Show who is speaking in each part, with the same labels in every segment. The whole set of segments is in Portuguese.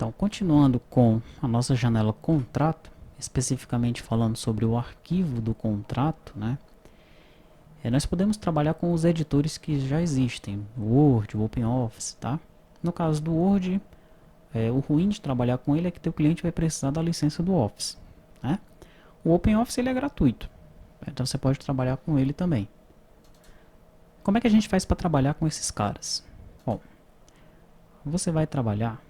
Speaker 1: Então, continuando com a nossa janela contrato, especificamente falando sobre o arquivo do contrato, né? Nós podemos trabalhar com os editores que já existem, o Word, o OpenOffice, tá? No caso do Word, o ruim de trabalhar com ele é que o cliente vai precisar da licença do Office, né? O OpenOffice ele é gratuito, então você pode trabalhar com ele também. Como é que a gente faz para trabalhar com esses caras? Bom, você vai trabalhar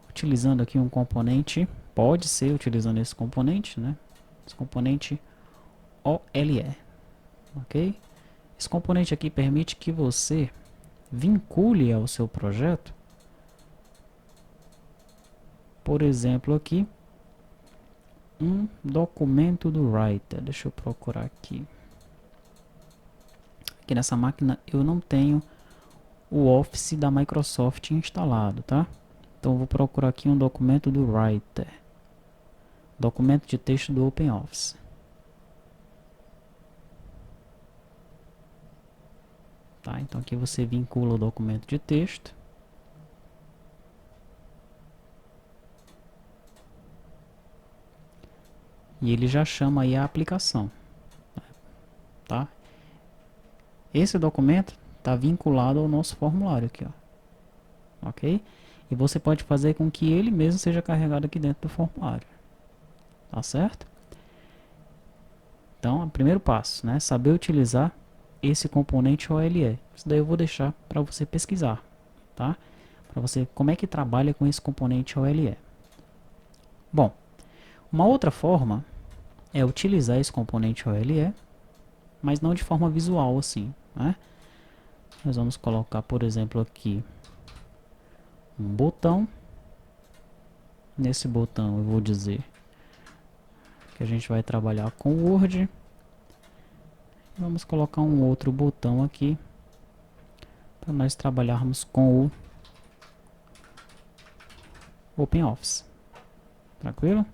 Speaker 1: utilizando aqui um componente, pode ser utilizando esse componente, né? Esse componente OLE, ok? Esse componente aqui permite que você vincule ao seu projeto, por exemplo aqui, um documento do Writer. Deixa eu procurar aqui. Aqui nessa máquina eu não tenho o Office da Microsoft instalado, tá? Então eu vou procurar aqui um documento do Writer. Documento de texto do OpenOffice. Tá, então aqui você vincula o documento de texto. E ele já chama aí a aplicação. Tá? Esse documento está vinculado ao nosso formulário aqui, ó. Ok? E você pode fazer com que ele mesmo seja carregado aqui dentro do formulário. Tá certo? Então, o primeiro passo, né? Saber utilizar esse componente OLE. Isso daí eu vou deixar para você pesquisar, tá? Para você, como é que trabalha com esse componente OLE. Bom, uma outra forma é utilizar esse componente OLE, mas não de forma visual assim, né? Nós vamos colocar, por exemplo, aqui um botão. Nesse botão eu vou dizer que a gente vai trabalhar com o Word. Vamos colocar um outro botão aqui para nós trabalharmos com o OpenOffice. Tranquilo?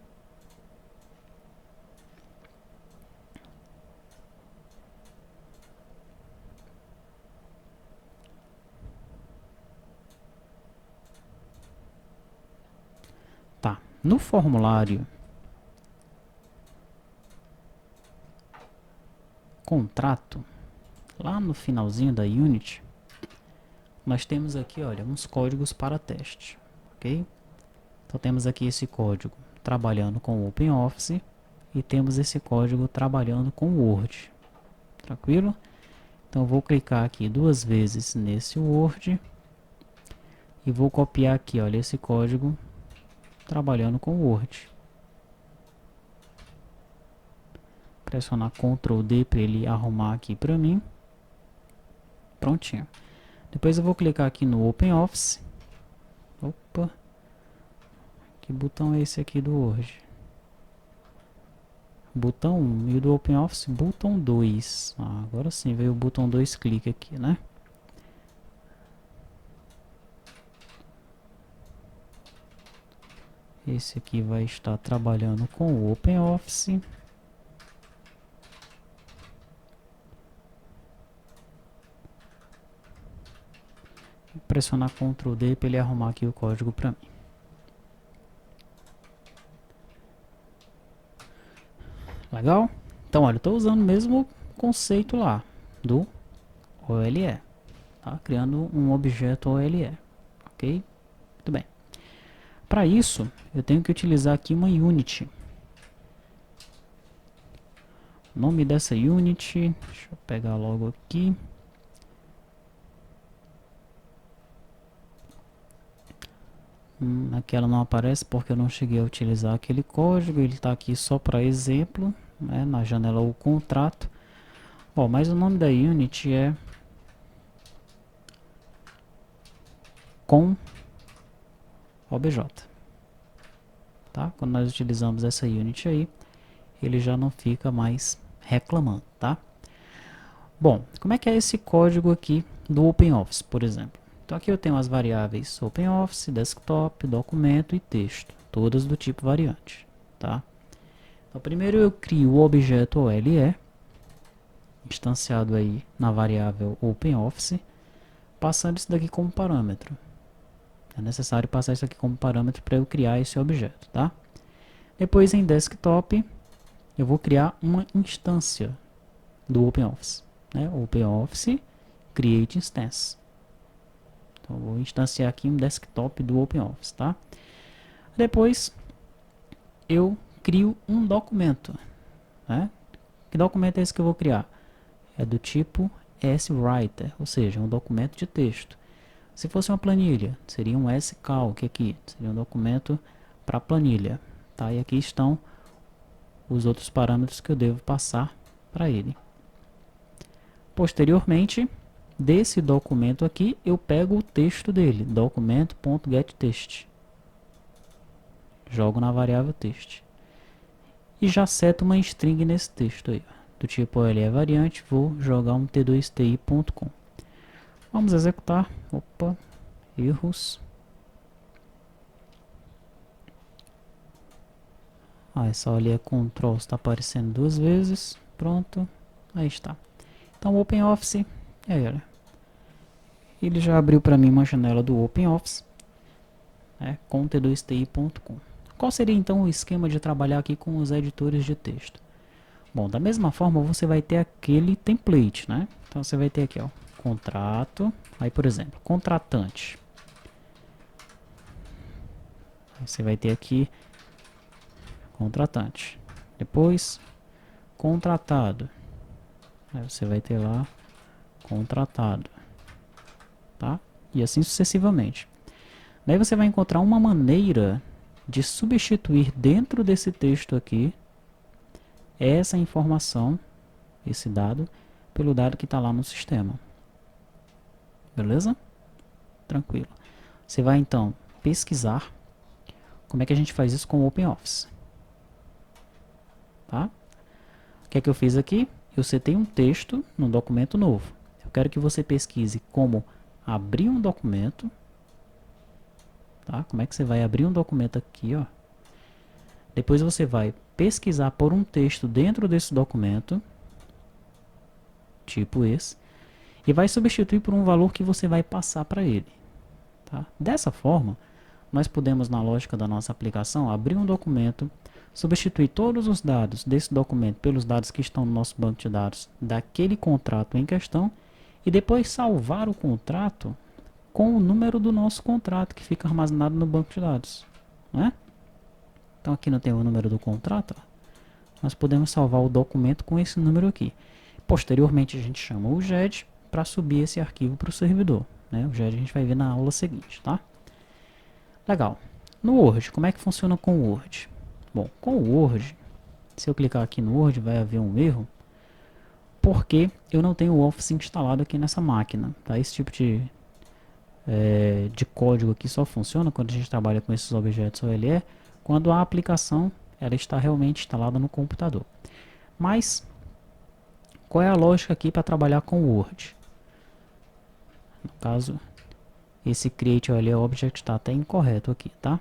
Speaker 1: Tá. No formulário contrato, lá no finalzinho da Unity, nós temos aqui, olha, uns códigos para teste, ok? Então temos aqui esse código trabalhando com o OpenOffice e temos esse código trabalhando com o Word, tranquilo? Então eu vou clicar aqui duas vezes nesse Word e vou copiar aqui, olha, esse código trabalhando com o Word. Pressionar Ctrl D para ele arrumar aqui para mim. Prontinho. Depois eu vou clicar aqui no OpenOffice. Opa. Que botão é esse aqui do Word? Botão 1 e o do OpenOffice botão 2. Agora sim veio o botão 2 clique aqui, né? Esse aqui vai estar trabalhando com o OpenOffice. Vou pressionar Ctrl D para ele arrumar aqui o código para mim. Legal? Então, olha, eu estou usando o mesmo conceito lá do OLE, tá? Criando um objeto OLE, ok? Muito bem. Para isso, eu tenho que utilizar aqui uma Unity. O nome dessa Unity, deixa eu pegar logo aqui. Aqui ela não aparece porque eu não cheguei a utilizar aquele código, ele está aqui só para exemplo, né, na janela o contrato. Bom, mas o nome da Unity é com OBJ, tá? Quando nós utilizamos essa Unity aí, ele já não fica mais reclamando, tá? Bom, como é que é esse código aqui do OpenOffice, por exemplo? Então aqui eu tenho as variáveis OpenOffice, Desktop, Documento e Texto, todas do tipo variante, tá? Então primeiro eu crio o objeto OLE, instanciado aí na variável OpenOffice, passando isso daqui como parâmetro. É necessário passar isso aqui como parâmetro para eu criar esse objeto, tá? Depois em desktop, eu vou criar uma instância do OpenOffice, né? OpenOffice create instance. Então eu vou instanciar aqui um desktop do OpenOffice, tá? Depois eu crio um documento, né? Que documento é esse que eu vou criar? É do tipo swriter, ou seja, um documento de texto. Se fosse uma planilha, seria um scalc aqui, seria um documento para planilha, tá? E aqui estão os outros parâmetros que eu devo passar para ele. Posteriormente, desse documento aqui, eu pego o texto dele, documento.getText. Jogo na variável text. E já seto uma string nesse texto aí, do tipo ele é variante, vou jogar um t2ti.com. Vamos executar. Opa, erros. Essa olha é Ctrl, está aparecendo duas vezes. Pronto, aí está. Então o OpenOffice, olha, ele já abriu para mim uma janela do OpenOffice, né, com t2ti.com. Qual seria então o esquema de trabalhar aqui com os editores de texto? Bom, da mesma forma você vai ter aquele template, né? Então você vai ter aqui, ó, contrato, aí por exemplo, contratante. Aí você vai ter aqui contratante. Depois, contratado. Aí você vai ter lá contratado, tá? E assim sucessivamente. Daí você vai encontrar uma maneira de substituir dentro desse texto aqui essa informação, esse dado, pelo dado que está lá no sistema. Beleza? Tranquilo. Você vai então pesquisar como é que a gente faz isso com o OpenOffice. Tá? O que é que eu fiz aqui? Eu setei um texto num documento novo. Eu quero que você pesquise como abrir um documento. Tá? Como é que você vai abrir um documento aqui, ó. Depois você vai pesquisar por um texto dentro desse documento, tipo esse, e vai substituir por um valor que você vai passar para ele. Tá? Dessa forma, nós podemos, na lógica da nossa aplicação, abrir um documento, substituir todos os dados desse documento pelos dados que estão no nosso banco de dados daquele contrato em questão, e depois salvar o contrato com o número do nosso contrato que fica armazenado no banco de dados, né? Então aqui não tem o número do contrato, ó. Nós podemos salvar o documento com esse número aqui. Posteriormente a gente chama o GED para subir esse arquivo para o servidor, né? O GED a gente vai ver na aula seguinte, tá? Legal. No Word, como é que funciona com o Word? Bom, com o Word, se eu clicar aqui no Word vai haver um erro, porque eu não tenho o Office instalado aqui nessa máquina, tá? Esse tipo de código aqui só funciona quando a gente trabalha com esses objetos OLE, quando a aplicação ela está realmente instalada no computador. Mas, qual é a lógica aqui para trabalhar com o Word? No caso, esse create OLE object está até incorreto aqui, tá?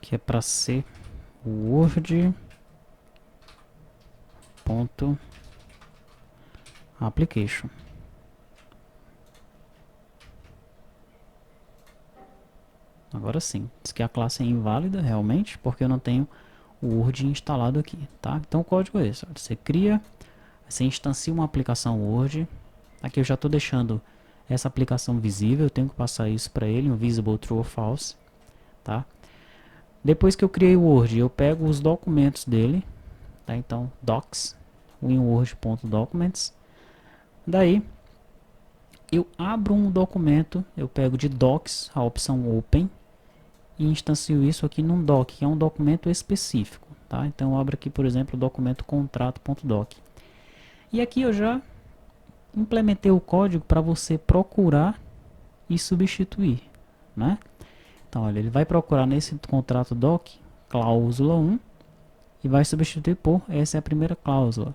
Speaker 1: Que é para ser Word.application. Agora sim, diz que a classe é inválida realmente, porque eu não tenho o Word instalado aqui, tá? Então o código é esse, ó. Você cria, você instancia uma aplicação Word. Aqui eu já estou deixando essa aplicação visível, eu tenho que passar isso para ele, um visible true ou false, tá? Depois que eu criei o Word, eu pego os documentos dele, tá? Então docs, winword.documents. Daí eu abro um documento, eu pego de docs a opção open e instancio isso aqui num doc, que é um documento específico, tá? Então eu abro aqui, por exemplo, o documento contrato.doc. E aqui eu já implementei o código para você procurar e substituir, né? Então, olha, ele vai procurar nesse contrato doc cláusula 1 e vai substituir por, essa é a primeira cláusula.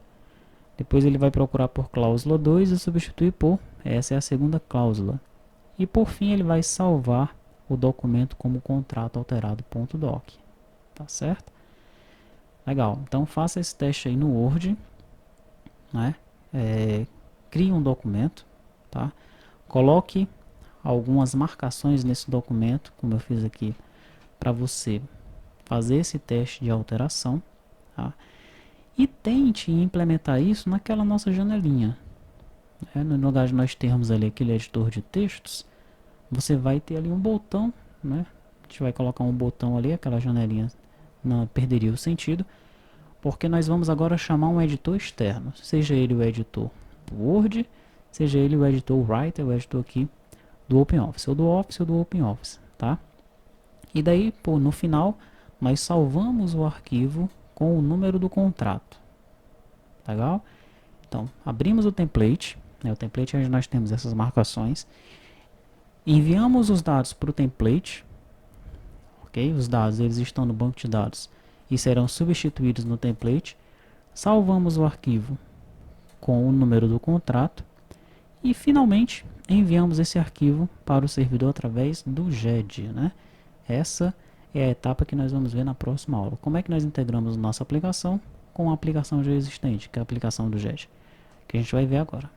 Speaker 1: Depois ele vai procurar por cláusula 2 e substituir por, essa é a segunda cláusula. E por fim ele vai salvar o documento como contrato alterado.doc. Tá certo? Legal. Então faça esse teste aí no Word, né? Crie um documento, tá? Coloque algumas marcações nesse documento, como eu fiz aqui, para você fazer esse teste de alteração, tá? E tente implementar isso naquela nossa janelinha. No lugar de nós termos ali aquele editor de textos, você vai ter ali um botão, né? A gente vai colocar um botão ali, aquela janelinha não perderia o sentido, porque nós vamos agora chamar um editor externo, seja ele o editor Word, seja ele o editor Writer, o editor aqui do OpenOffice, ou do Office ou do OpenOffice, tá? E daí, pô, no final, nós salvamos o arquivo com o número do contrato. Legal? Então, abrimos o template, né? O template é onde nós temos essas marcações. Enviamos os dados para o template, ok? Os dados eles estão no banco de dados e serão substituídos no template. Salvamos o arquivo com o número do contrato e finalmente enviamos esse arquivo para o servidor através do GED, né? Essa é a etapa que nós vamos ver na próxima aula. Como é que nós integramos nossa aplicação com a aplicação já existente, que é a aplicação do GED, que a gente vai ver agora.